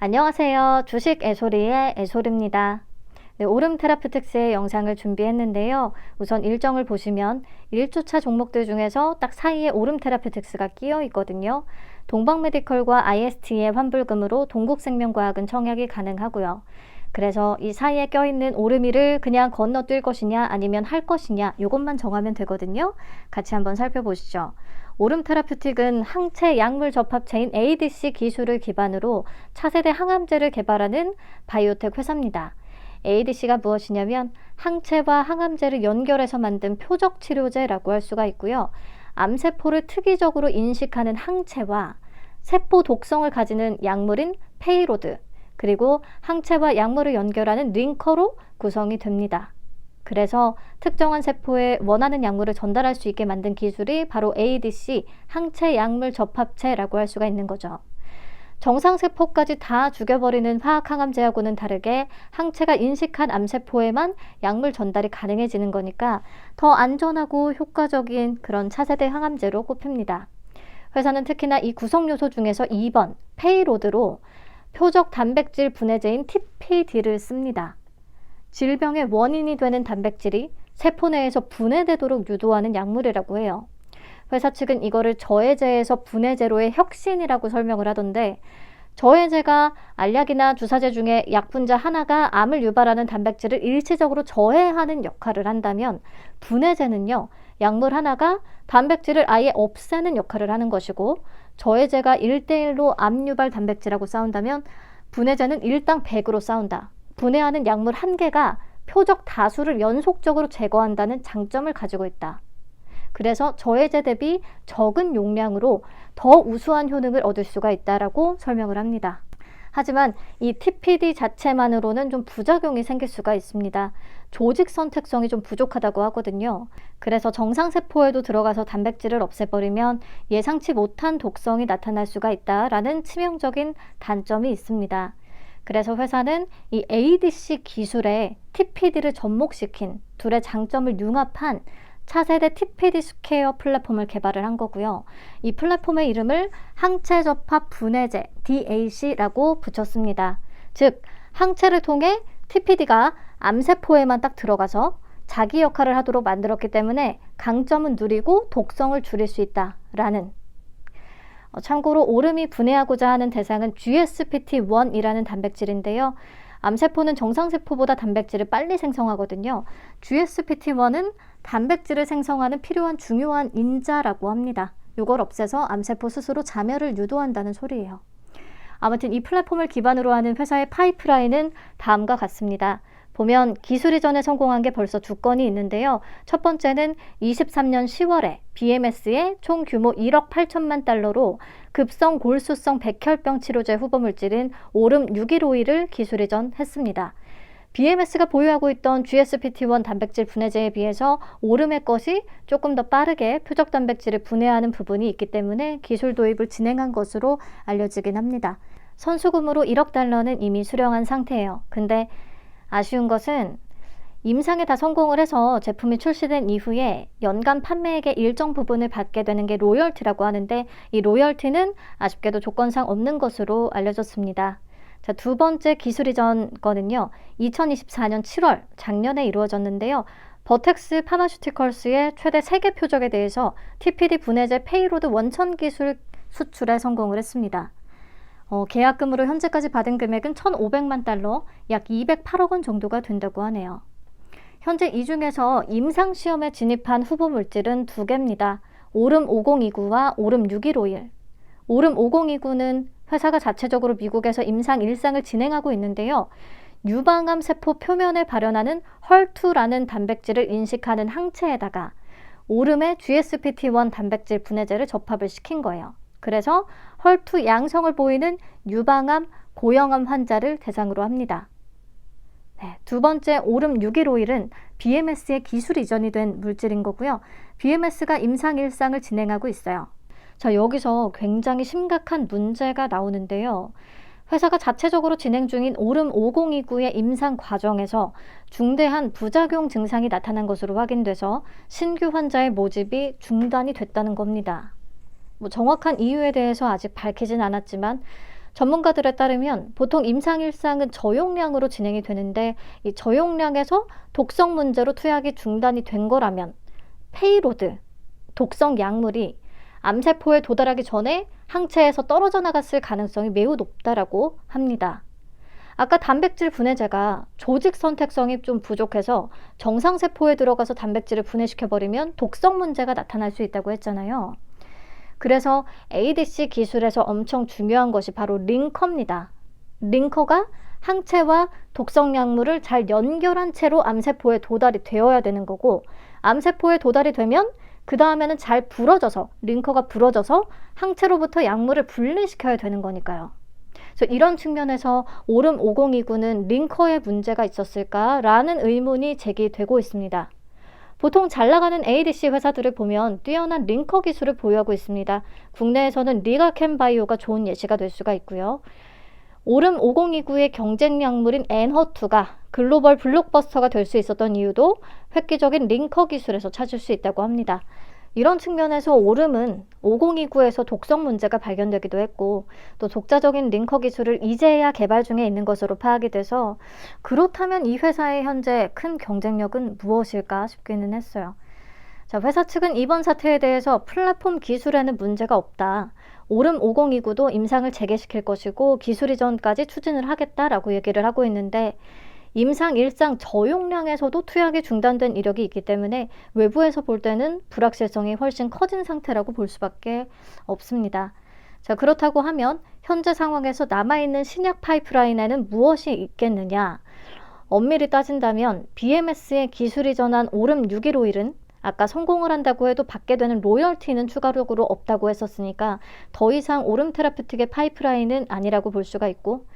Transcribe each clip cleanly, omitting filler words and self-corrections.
안녕하세요. 주식 애소리의 애소리입니다. 네, 오름 테라퓨틱스의 영상을 준비했는데요. 우선 일정을 보시면 1주차 종목들 중에서 딱 사이에 오름 테라퓨틱스가 끼어 있거든요. 동방메디컬과 IST의 환불금으로 동국생명과학은 청약이 가능하고요. 그래서 이 사이에 껴있는 오름이를 그냥 건너뛸 것이냐 아니면 할 것이냐 이것만 정하면 되거든요. 같이 한번 살펴보시죠. 오름 테라퓨틱은 항체 약물 접합체인 ADC 기술을 기반으로 차세대 항암제를 개발하는 바이오텍 회사입니다. ADC가 무엇이냐면 항체와 항암제를 연결해서 만든 표적 치료제라고 할 수가 있고요. 암세포를 특이적으로 인식하는 항체와 세포 독성을 가지는 약물인 페이로드, 그리고 항체와 약물을 연결하는 링커로 구성이 됩니다. 그래서 특정한 세포에 원하는 약물을 전달할 수 있게 만든 기술이 바로 ADC, 항체 약물 접합체라고 할 수가 있는 거죠. 정상세포까지 다 죽여버리는 화학항암제하고는 다르게 항체가 인식한 암세포에만 약물 전달이 가능해지는 거니까 더 안전하고 효과적인 그런 차세대 항암제로 꼽힙니다. 회사는 특히나 이 구성요소 중에서 2번 페이로드로 표적 단백질 분해제인 TPD를 씁니다. 질병의 원인이 되는 단백질이 세포 내에서 분해되도록 유도하는 약물이라고 해요. 회사 측은 이거를 저해제에서 분해제로의 혁신이라고 설명을 하던데, 저해제가 알약이나 주사제 중에 약분자 하나가 암을 유발하는 단백질을 일시적으로 저해하는 역할을 한다면, 분해제는요, 약물 하나가 단백질을 아예 없애는 역할을 하는 것이고, 저해제가 1대1로 암 유발 단백질하고 싸운다면 분해제는 일당 100으로 싸운다. 분해하는 약물 한 개가 표적 다수를 연속적으로 제거한다는 장점을 가지고 있다. 그래서 저해제 대비 적은 용량으로 더 우수한 효능을 얻을 수가 있다라고 설명을 합니다. 하지만 이 TPD 자체만으로는 좀 부작용이 생길 수가 있습니다. 조직 선택성이 좀 부족하다고 하거든요. 그래서 정상세포에도 들어가서 단백질을 없애버리면 예상치 못한 독성이 나타날 수가 있다라는 치명적인 단점이 있습니다. 그래서 회사는 이 ADC 기술에 TPD를 접목시킨 둘의 장점을 융합한 차세대 TPD 스퀘어 플랫폼을 개발을 한 거고요. 이 플랫폼의 이름을 항체 접합 분해제 DAC라고 붙였습니다. 즉, 항체를 통해 TPD가 암세포에만 딱 들어가서 자기 역할을 하도록 만들었기 때문에 강점은 누리고 독성을 줄일 수 있다라는. 참고로 오름이 분해하고자 하는 대상은 GSPT1이라는 단백질인데요. 암세포는 정상세포보다 단백질을 빨리 생성하거든요. GSPT1은 단백질을 생성하는 필요한 중요한 인자라고 합니다. 이걸 없애서 암세포 스스로 자멸을 유도한다는 소리예요. 아무튼 이 플랫폼을 기반으로 하는 회사의 파이프라인은 다음과 같습니다. 보면 기술 이전에 성공한 게 벌써 2건이 있는데요. 첫 번째는 23년 10월에 BMS의 총 규모 1억 8천만 달러로 급성 골수성 백혈병 치료제 후보 물질인 오름 615를 기술 이전했습니다. BMS가 보유하고 있던 GSPT1 단백질 분해제에 비해서 오름의 것이 조금 더 빠르게 표적 단백질을 분해하는 부분이 있기 때문에 기술 도입을 진행한 것으로 알려지긴 합니다. 선수금으로 1억 달러는 이미 수령한 상태예요. 근데 아쉬운 것은 임상에 다 성공을 해서 제품이 출시된 이후에 연간 판매액의 일정 부분을 받게 되는 게 로열티라고 하는데, 이 로열티는 아쉽게도 조건상 없는 것으로 알려졌습니다. 자, 두 번째 기술 이전 건은요, 2024년 7월 작년에 이루어졌는데요. 버텍스 파마슈티컬스의 최대 3개 표적에 대해서 TPD 분해제 페이로드 원천 기술 수출에 성공을 했습니다. 계약금으로 현재까지 받은 금액은 1,500만 달러, 약 208억 원 정도가 된다고 하네요. 현재 이 중에서 임상시험에 진입한 후보 물질은 2개입니다. 오름 5029와 오름 6151. 오름 5029는 회사가 자체적으로 미국에서 임상 1상을 진행하고 있는데요. 유방암 세포 표면에 발현하는 헐투라는 단백질을 인식하는 항체에다가 오름의 GSPT1 단백질 분해제를 접합을 시킨 거예요. 그래서 헐투 양성을 보이는 유방암, 고형암 환자를 대상으로 합니다. 네, 두 번째 오름 6151은 BMS의 기술 이전이 된 물질인 거고요. BMS가 임상 1상을 진행하고 있어요. 자, 여기서 굉장히 심각한 문제가 나오는데요. 회사가 자체적으로 진행 중인 오름 5029의 임상 과정에서 중대한 부작용 증상이 나타난 것으로 확인돼서 신규 환자의 모집이 중단이 됐다는 겁니다. 정확한 이유에 대해서 아직 밝히진 않았지만 전문가들에 따르면 보통 임상일상은 저용량으로 진행이 되는데 이 저용량에서 독성 문제로 투약이 중단이 된 거라면 페이로드, 독성 약물이 암세포에 도달하기 전에 항체에서 떨어져 나갔을 가능성이 매우 높다라고 합니다. 아까 단백질 분해제가 조직 선택성이 좀 부족해서 정상세포에 들어가서 단백질을 분해시켜버리면 독성 문제가 나타날 수 있다고 했잖아요. 그래서 ADC 기술에서 엄청 중요한 것이 바로 링커입니다. 링커가 항체와 독성 약물을 잘 연결한 채로 암세포에 도달이 되어야 되는 거고, 암세포에 도달이 되면 그 다음에는 잘 부러져서, 링커가 부러져서 항체로부터 약물을 분리시켜야 되는 거니까요. 그래서 이런 측면에서 오름 5029는 링커에 문제가 있었을까라는 의문이 제기되고 있습니다. 보통 잘 나가는 ADC 회사들을 보면 뛰어난 링커 기술을 보유하고 있습니다. 국내에서는 리가캠바이오가 좋은 예시가 될 수가 있고요. 오름 5029의 경쟁 약물인 엔허2가 글로벌 블록버스터가 될 수 있었던 이유도 획기적인 링커 기술에서 찾을 수 있다고 합니다. 이런 측면에서 오름은 5029에서 독성 문제가 발견되기도 했고 또 독자적인 링커 기술을 이제야 개발 중에 있는 것으로 파악이 돼서 그렇다면 이 회사의 현재 큰 경쟁력은 무엇일까 싶기는 했어요. 자, 회사 측은 이번 사태에 대해서 플랫폼 기술에는 문제가 없다. 오름 5029도 임상을 재개시킬 것이고 기술 이전까지 추진을 하겠다라고 얘기를 하고 있는데 임상 일상 저용량에서도 투약이 중단된 이력이 있기 때문에 외부에서 볼 때는 불확실성이 훨씬 커진 상태라고 볼 수밖에 없습니다. 자, 그렇다고 하면 현재 상황에서 남아있는 신약 파이프라인에는 무엇이 있겠느냐? 엄밀히 따진다면 BMS의 기술 이전한 오름 615일은 아까 성공을 한다고 해도 받게 되는 로열티는 추가적으로 없다고 했었으니까 더 이상 오름 테라퓨틱의 파이프라인은 아니라고 볼 수가 있고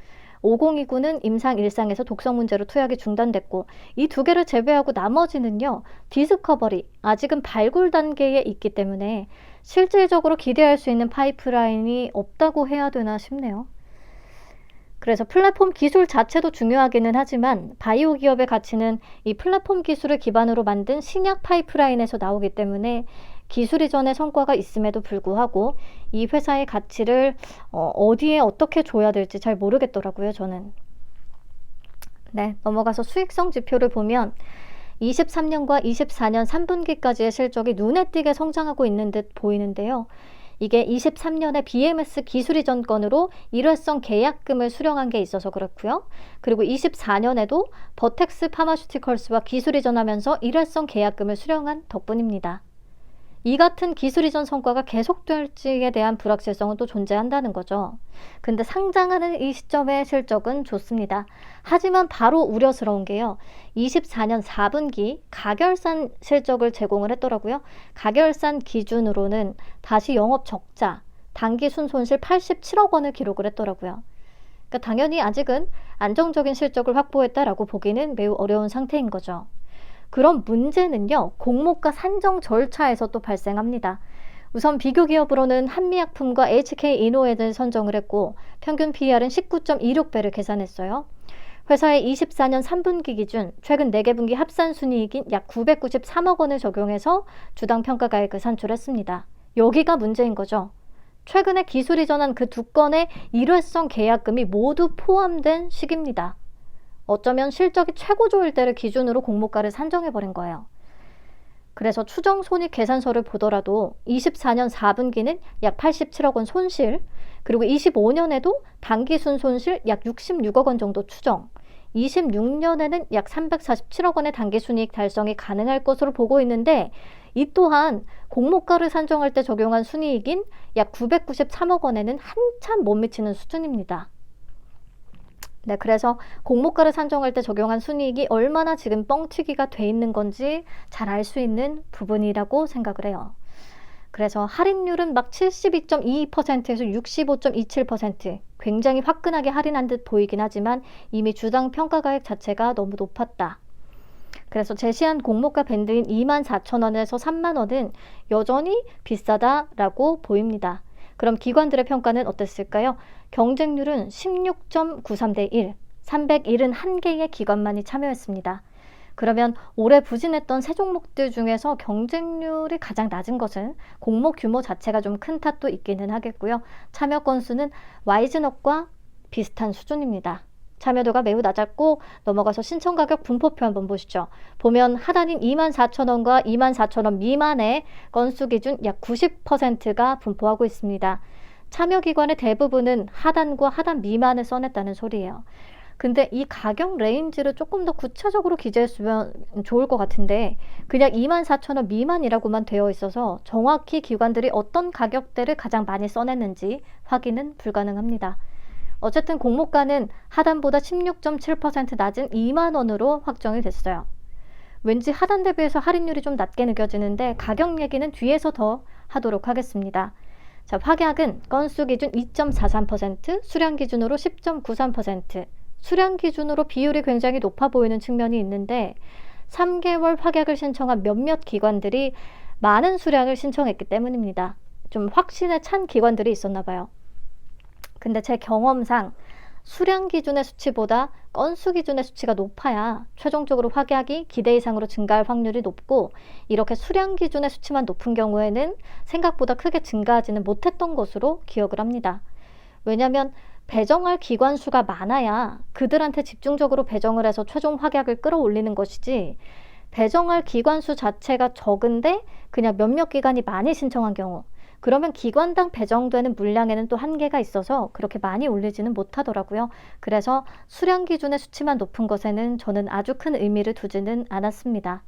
5029는 임상 일상에서 독성 문제로 투약이 중단됐고 이 두 개를 제외하고 나머지는요. 디스커버리, 아직은 발굴 단계에 있기 때문에 실질적으로 기대할 수 있는 파이프라인이 없다고 해야 되나 싶네요. 그래서 플랫폼 기술 자체도 중요하기는 하지만 바이오 기업의 가치는 이 플랫폼 기술을 기반으로 만든 신약 파이프라인에서 나오기 때문에 기술 이전의 성과가 있음에도 불구하고 이 회사의 가치를 어디에 어떻게 줘야 될지 잘 모르겠더라고요, 저는. 네, 넘어가서 수익성 지표를 보면 23년과 24년 3분기까지의 실적이 눈에 띄게 성장하고 있는 듯 보이는데요. 이게 23년에 BMS 기술 이전 건으로 일회성 계약금을 수령한 게 있어서 그렇고요. 그리고 24년에도 버텍스 파마슈티컬스와 기술 이전하면서 일회성 계약금을 수령한 덕분입니다. 이 같은 기술 이전 성과가 계속될지에 대한 불확실성은 또 존재한다는 거죠. 근데 상장하는 이 시점의 실적은 좋습니다. 하지만 바로 우려스러운 게요. 24년 4분기 가결산 실적을 제공을 했더라고요. 가결산 기준으로는 다시 영업 적자, 당기 순손실 87억 원을 기록을 했더라고요. 그러니까 당연히 아직은 안정적인 실적을 확보했다라고 보기는 매우 어려운 상태인 거죠. 그런 문제는요, 공모가 산정 절차에서 또 발생합니다. 우선 비교 기업으로는 한미약품과 HK이노액을 선정을 했고 평균 PER은 19.26배를 계산했어요. 회사의 24년 3분기 기준 최근 4개 분기 합산 순이익인 약 993억 원을 적용해서 주당 평가가액을 산출했습니다. 여기가 문제인 거죠. 최근에 기술 이전한 그 두 건의 일회성 계약금이 모두 포함된 시기입니다. 어쩌면 실적이 최고조일 때를 기준으로 공모가를 산정해버린 거예요. 그래서 추정 손익 계산서를 보더라도 24년 4분기는 약 87억 원 손실, 그리고 25년에도 당기순 손실 약 66억 원 정도 추정, 26년에는 약 347억 원의 당기순이익 달성이 가능할 것으로 보고 있는데 이 또한 공모가를 산정할 때 적용한 순이익인 약 993억 원에는 한참 못 미치는 수준입니다. 네, 그래서 공모가를 산정할 때 적용한 순이익이 얼마나 지금 뻥튀기가 돼 있는 건지 잘 알 수 있는 부분이라고 생각을 해요. 그래서 할인율은 막 72.22%에서 65.27%, 굉장히 화끈하게 할인한 듯 보이긴 하지만 이미 주당 평가가액 자체가 너무 높았다. 그래서 제시한 공모가 밴드인 24,000원에서 30,000원은 여전히 비싸다라고 보입니다. 그럼 기관들의 평가는 어땠을까요? 경쟁률은 16.93대 1, 371개의 기관만이 참여했습니다. 그러면 올해 부진했던 세 종목들 중에서 경쟁률이 가장 낮은 것은 공모 규모 자체가 좀 큰 탓도 있기는 하겠고요. 참여 건수는 와이즈넉과 비슷한 수준입니다. 참여도가 매우 낮았고 넘어가서 신청가격 분포표 한번 보시죠. 보면 하단인 24,000원과 24,000원 미만의 건수 기준 약 90%가 분포하고 있습니다. 참여기관의 대부분은 하단과 하단 미만을 써냈다는 소리예요. 근데 이 가격 레인지를 조금 더 구체적으로 기재했으면 좋을 것 같은데 그냥 24,000원 미만이라고만 되어 있어서 정확히 기관들이 어떤 가격대를 가장 많이 써냈는지 확인은 불가능합니다. 어쨌든 공모가는 하단보다 16.7% 낮은 2만 원으로 확정이 됐어요. 왠지 하단 대비해서 할인율이 좀 낮게 느껴지는데 가격 얘기는 뒤에서 더 하도록 하겠습니다. 자, 확약은 건수 기준 2.43%, 수량 기준으로 10.93%, 수량 기준으로 비율이 굉장히 높아 보이는 측면이 있는데 3개월 확약을 신청한 몇몇 기관들이 많은 수량을 신청했기 때문입니다. 좀 확신에 찬 기관들이 있었나 봐요. 근데 제 경험상 수량 기준의 수치보다 건수 기준의 수치가 높아야 최종적으로 확약이 기대 이상으로 증가할 확률이 높고 이렇게 수량 기준의 수치만 높은 경우에는 생각보다 크게 증가하지는 못했던 것으로 기억을 합니다. 왜냐하면 배정할 기관 수가 많아야 그들한테 집중적으로 배정을 해서 최종 확약을 끌어올리는 것이지 배정할 기관 수 자체가 적은데 그냥 몇몇 기관이 많이 신청한 경우 그러면 기관당 배정되는 물량에는 또 한계가 있어서 그렇게 많이 올리지는 못하더라고요. 그래서 수량 기준의 수치만 높은 것에는 저는 아주 큰 의미를 두지는 않았습니다.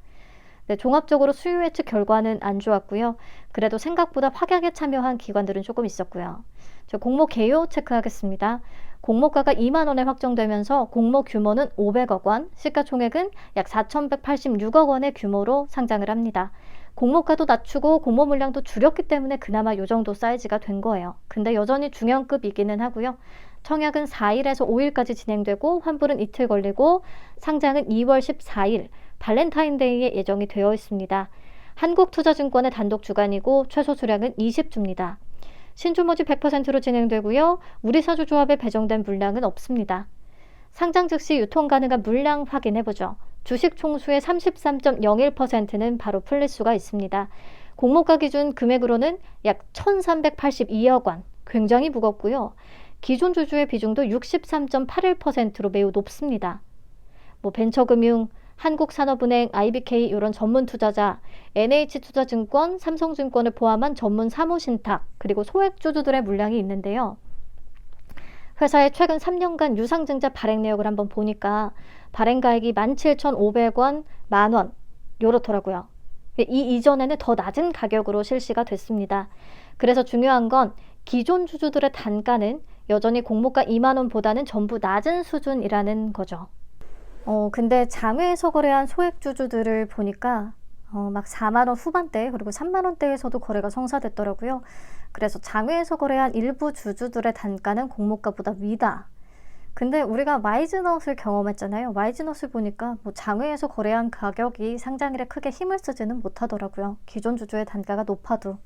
네, 종합적으로 수요 예측 결과는 안 좋았고요. 그래도 생각보다 확약에 참여한 기관들은 조금 있었고요. 저 공모 개요 체크하겠습니다. 공모가가 2만 원에 확정되면서 공모 규모는 500억 원, 시가총액은 약 4,186억 원의 규모로 상장을 합니다. 공모가도 낮추고 공모 물량도 줄였기 때문에 그나마 요 정도 사이즈가 된 거예요. 근데 여전히 중형급이기는 하고요. 청약은 4일에서 5일까지 진행되고 환불은 이틀 걸리고 상장은 2월 14일 발렌타인데이에 예정이 되어 있습니다. 한국투자증권의 단독 주관이고 최소 수량은 20주입니다. 신주 모집 100%로 진행되고요. 우리사주조합에 배정된 물량은 없습니다. 상장 즉시 유통 가능한 물량 확인해보죠. 주식 총수의 33.01%는 바로 풀릴 수가 있습니다. 공모가 기준 금액으로는 약 1,382억 원, 굉장히 무겁고요. 기존 주주의 비중도 63.81%로 매우 높습니다. 벤처금융, 한국산업은행, IBK 이런 전문 투자자, NH투자증권, 삼성증권을 포함한 전문 사무신탁, 그리고 소액주주들의 물량이 있는데요. 회사의 최근 3년간 유상증자 발행 내역을 한번 보니까 발행가액이 17,500원, 만원 이렇더라고요. 이 이전에는 더 낮은 가격으로 실시가 됐습니다. 그래서 중요한 건 기존 주주들의 단가는 여전히 공모가 2만 원보다는 전부 낮은 수준이라는 거죠. 근데 장외에서 거래한 소액 주주들을 보니까 막 4만 원 후반대 그리고 3만 원대에서도 거래가 성사됐더라고요. 그래서 장외에서 거래한 일부 주주들의 단가는 공모가보다 위다. 근데 우리가 와이즈넛을 경험했잖아요. 와이즈넛을 보니까 장외에서 거래한 가격이 상장일에 크게 힘을 쓰지는 못하더라고요. 기존 주주의 단가가 높아도.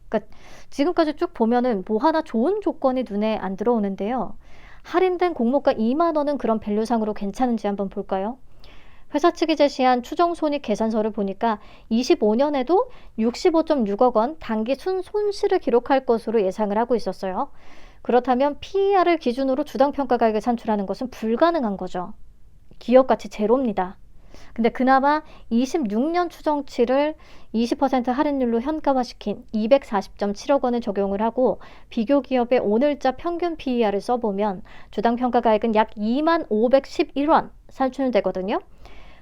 그러니까 지금까지 쭉 보면은 뭐 하나 좋은 조건이 눈에 안 들어오는데요. 할인된 공모가 2만 원은 그런 밸류상으로 괜찮은지 한번 볼까요? 회사 측이 제시한 추정 손익 계산서를 보니까 25년에도 65.6억 원 단기 순손실을 기록할 것으로 예상을 하고 있었어요. 그렇다면 PER을 기준으로 주당 평가가액을 산출하는 것은 불가능한 거죠. 기업가치 제로입니다. 근데 그나마 26년 추정치를 20% 할인율로 현가화시킨 240.7억 원을 적용을 하고 비교 기업의 오늘자 평균 PER을 써보면 주당 평가가액은 약 25,511원 산출되거든요.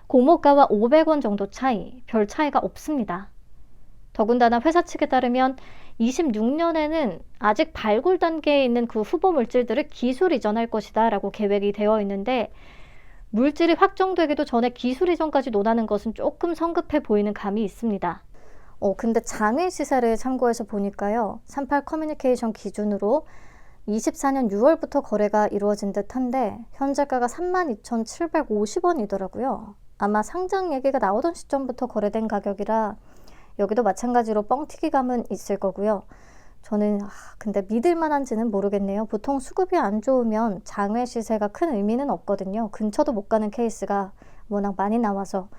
공모가와 500원 정도 차이, 별 차이가 없습니다. 더군다나 회사 측에 따르면 26년에는 아직 발굴 단계에 있는 그 후보 물질들을 기술 이전할 것이다 라고 계획이 되어 있는데 물질이 확정되기도 전에 기술 이전까지 논하는 것은 조금 성급해 보이는 감이 있습니다. 근데 장외 시세를 참고해서 보니까요. 38 커뮤니케이션 기준으로 24년 6월부터 거래가 이루어진 듯한데 현재가가 32,750원이더라고요. 아마 상장 얘기가 나오던 시점부터 거래된 가격이라 여기도 마찬가지로 뻥튀기감은 있을 거고요. 저는 근데 믿을 만한지는 모르겠네요. 보통 수급이 안 좋으면 장외 시세가 큰 의미는 없거든요. 근처도 못 가는 케이스가 워낙 많이 나와서.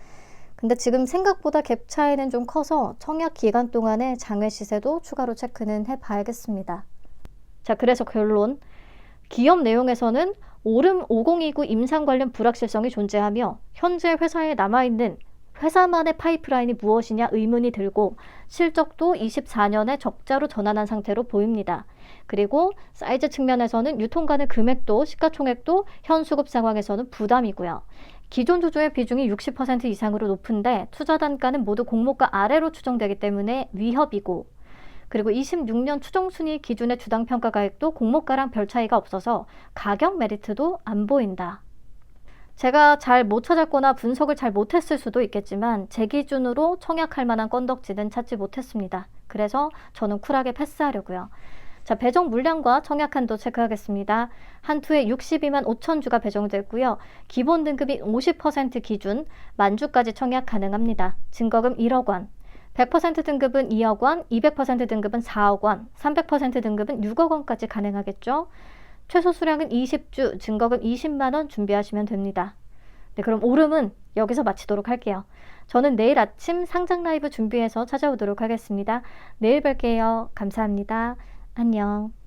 근데 지금 생각보다 갭 차이는 좀 커서 청약 기간 동안에 장외 시세도 추가로 체크는 해봐야겠습니다. 자, 그래서 결론. 기업 내용에서는 오름 5029 임상 관련 불확실성이 존재하며 현재 회사에 남아있는 회사만의 파이프라인이 무엇이냐 의문이 들고 실적도 24년에 적자로 전환한 상태로 보입니다. 그리고 사이즈 측면에서는 유통 가능 금액도 시가총액도 현 수급 상황에서는 부담이고요. 기존 주주의 비중이 60% 이상으로 높은데 투자 단가는 모두 공모가 아래로 추정되기 때문에 위협이고, 그리고 26년 추정순위 기준의 주당 평가 가액도 공모가랑 별 차이가 없어서 가격 메리트도 안 보인다. 제가 잘 못 찾았거나 분석을 잘 못했을 수도 있겠지만 제 기준으로 청약할 만한 건덕지는 찾지 못했습니다. 그래서 저는 쿨하게 패스하려고요. 자, 배정 물량과 청약 한도 체크하겠습니다. 한 투에 62만 5천 주가 배정됐고요. 기본 등급이 50% 기준 만주까지 청약 가능합니다. 증거금 1억 원. 100% 등급은 2억 원, 200% 등급은 4억 원, 300% 등급은 6억 원까지 가능하겠죠. 최소 수량은 20주, 증거금 20만 원 준비하시면 됩니다. 네, 그럼 오름은 여기서 마치도록 할게요. 저는 내일 아침 상장 라이브 준비해서 찾아오도록 하겠습니다. 내일 뵐게요. 감사합니다. 안녕.